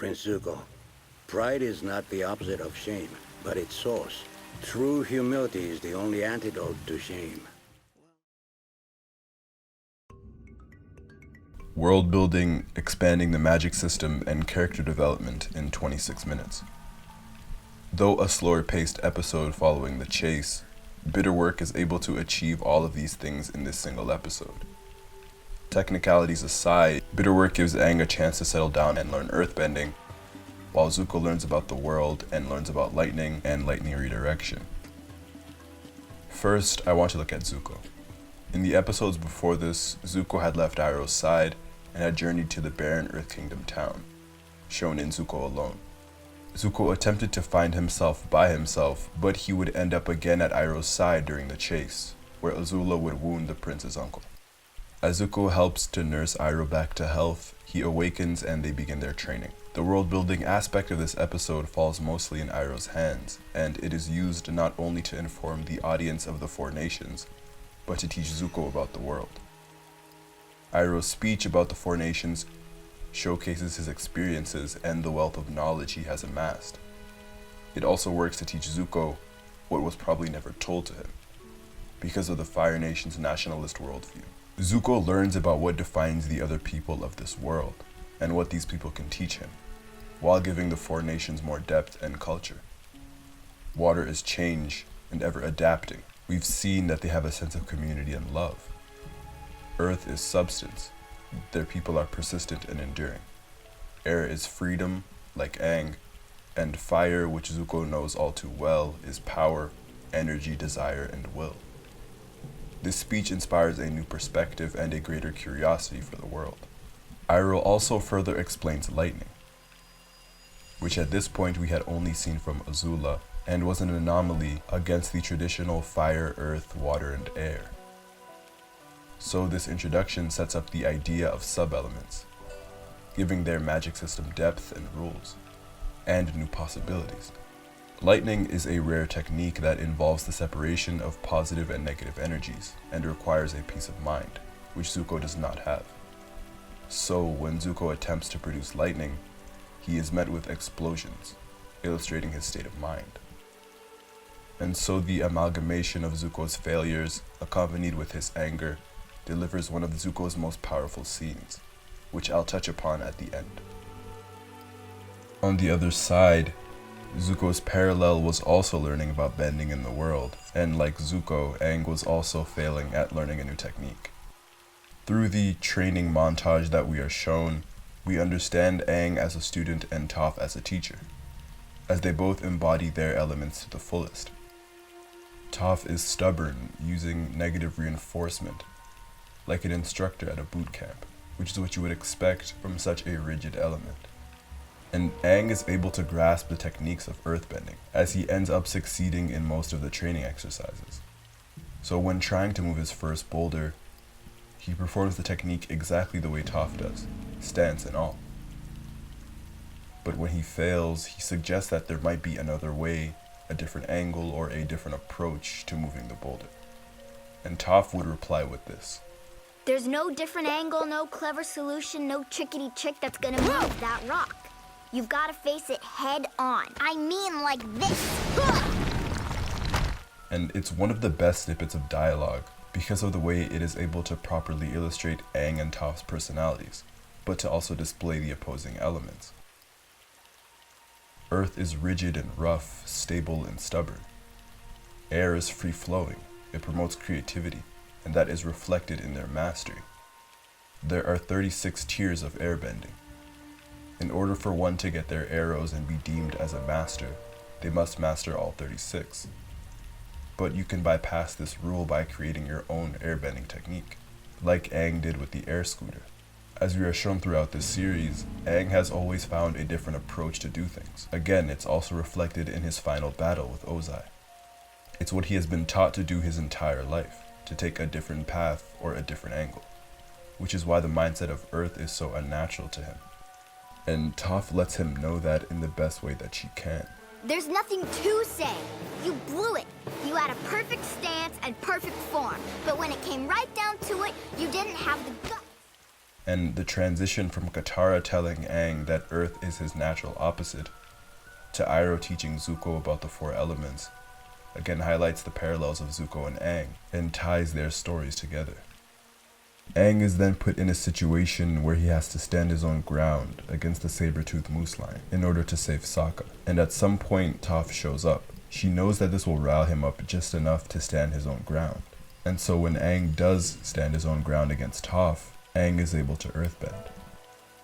Prince Zuko. Pride is not the opposite of shame, but its source. True humility is the only antidote to shame. World building, expanding the magic system, and character development in 26 minutes. Though a slower-paced episode following the chase, Bitterwork is able to achieve all of these things in this single episode. Technicalities aside, Bitterwork gives Aang a chance to settle down and learn earthbending, while Zuko learns about the world and learns about lightning and lightning redirection. First, I want to look at Zuko. In the episodes before this, Zuko had left Iroh's side and had journeyed to the barren Earth Kingdom town, shown in Zuko alone. Zuko attempted to find himself by himself, but he would end up again at Iroh's side during the chase, where Azula would wound the prince's uncle. As Zuko helps to nurse Iroh back to health, he awakens and they begin their training. The world-building aspect of this episode falls mostly in Iroh's hands, and it is used not only to inform the audience of the Four Nations, but to teach Zuko about the world. Iroh's speech about the Four Nations showcases his experiences and the wealth of knowledge he has amassed. It also works to teach Zuko what was probably never told to him, because of the Fire Nation's nationalist worldview. Zuko learns about what defines the other people of this world, and what these people can teach him, while giving the Four Nations more depth and culture. Water is change and ever adapting. We've seen that they have a sense of community and love. Earth is substance. Their people are persistent and enduring. Air is freedom, like Aang, and fire, which Zuko knows all too well, is power, energy, desire, and will. This speech inspires a new perspective and a greater curiosity for the world. Iroh also further explains lightning, which at this point we had only seen from Azula, and was an anomaly against the traditional fire, earth, water, and air. So this introduction sets up the idea of sub-elements, giving their magic system depth and rules, and new possibilities. Lightning is a rare technique that involves the separation of positive and negative energies, and requires a peace of mind, which Zuko does not have. So when Zuko attempts to produce lightning, he is met with explosions, illustrating his state of mind. And so the amalgamation of Zuko's failures, accompanied with his anger, delivers one of Zuko's most powerful scenes, which I'll touch upon at the end. On the other side, Zuko's parallel was also learning about bending in the world, and like Zuko, Aang was also failing at learning a new technique. Through the training montage that we are shown, we understand Aang as a student and Toph as a teacher, as they both embody their elements to the fullest. Toph is stubborn, using negative reinforcement, like an instructor at a boot camp, which is what you would expect from such a rigid element. And Aang is able to grasp the techniques of earthbending, as he ends up succeeding in most of the training exercises. So when trying to move his first boulder, he performs the technique exactly the way Toph does, stance and all. But when he fails, he suggests that there might be another way, a different angle, or a different approach to moving the boulder. And Toph would reply with this: "There's no different angle, no clever solution, no trickety trick that's gonna move that rock. You've gotta face it head on. I mean like this." And it's one of the best snippets of dialogue because of the way it is able to properly illustrate Aang and Toph's personalities, but to also display the opposing elements. Earth is rigid and rough, stable and stubborn. Air is free-flowing. It promotes creativity, and that is reflected in their mastery. There are 36 tiers of airbending. In order for one to get their arrows and be deemed as a master, they must master all 36. But you can bypass this rule by creating your own airbending technique, like Aang did with the air scooter. As we are shown throughout this series, Aang has always found a different approach to do things. Again, it's also reflected in his final battle with Ozai. It's what he has been taught to do his entire life, to take a different path or a different angle, which is why the mindset of Earth is so unnatural to him. And Toph lets him know that in the best way that she can. There's nothing to say. You blew it. You had a perfect stance and perfect form, but when it came right down to it, you didn't have the guts. And the transition from Katara telling Aang that Earth is his natural opposite, to Iroh teaching Zuko about the four elements, again highlights the parallels of Zuko and Aang, and ties their stories together. Aang is then put in a situation where he has to stand his own ground against the saber-toothed moose lion in order to save Sokka, and at some point Toph shows up. She knows that this will rile him up just enough to stand his own ground, and so when Aang does stand his own ground against Toph, Aang is able to earthbend.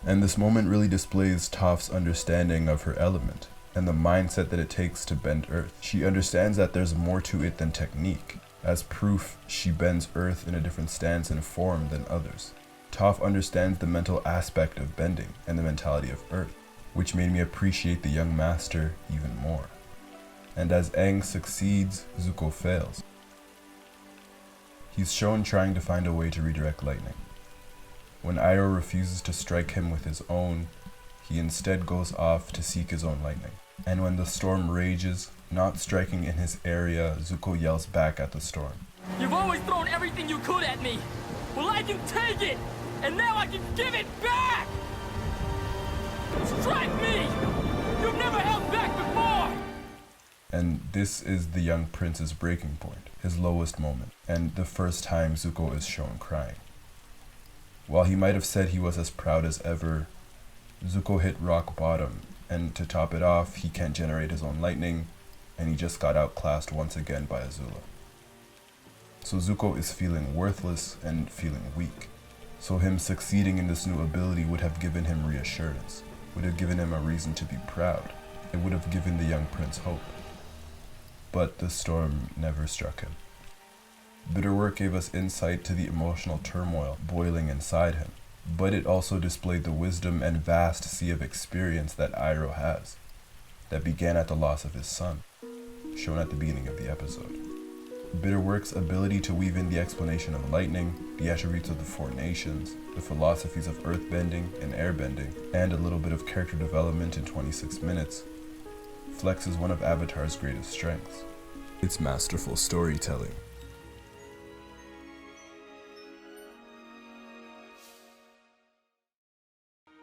And this moment really displays Toph's understanding of her element, and the mindset that it takes to bend Earth. She understands that there's more to it than technique. As proof, she bends Earth in a different stance and form than others. Toph understands the mental aspect of bending and the mentality of Earth, which made me appreciate the young master even more. And as Aang succeeds, Zuko fails. He's shown trying to find a way to redirect lightning. When Iroh refuses to strike him with his own, he instead goes off to seek his own lightning. And when the storm rages, not striking in his area, Zuko yells back at the storm. You've always thrown everything you could at me. Well, I can take it, and now I can give it back! Strike me! You've never held back before! And this is the young prince's breaking point, his lowest moment, and the first time Zuko is shown crying. While he might have said he was as proud as ever, Zuko hit rock bottom, and to top it off, he can't generate his own lightning, and he just got outclassed once again by Azula. So Zuko is feeling worthless and feeling weak. So him succeeding in this new ability would have given him reassurance, would have given him a reason to be proud. It would have given the young prince hope. But the storm never struck him. Bitterwork gave us insight to the emotional turmoil boiling inside him, but it also displayed the wisdom and vast sea of experience that Iroh has, that began at the loss of his son, shown at the beginning of the episode. Bitterwork's ability to weave in the explanation of lightning, the attributes of the four nations, the philosophies of earthbending and airbending, and a little bit of character development in 26 minutes, flexes one of Avatar's greatest strengths: its masterful storytelling.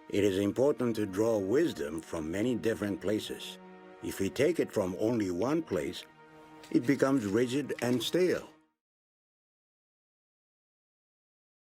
It is important to draw wisdom from many different places. If we take it from only one place, it becomes rigid and stale.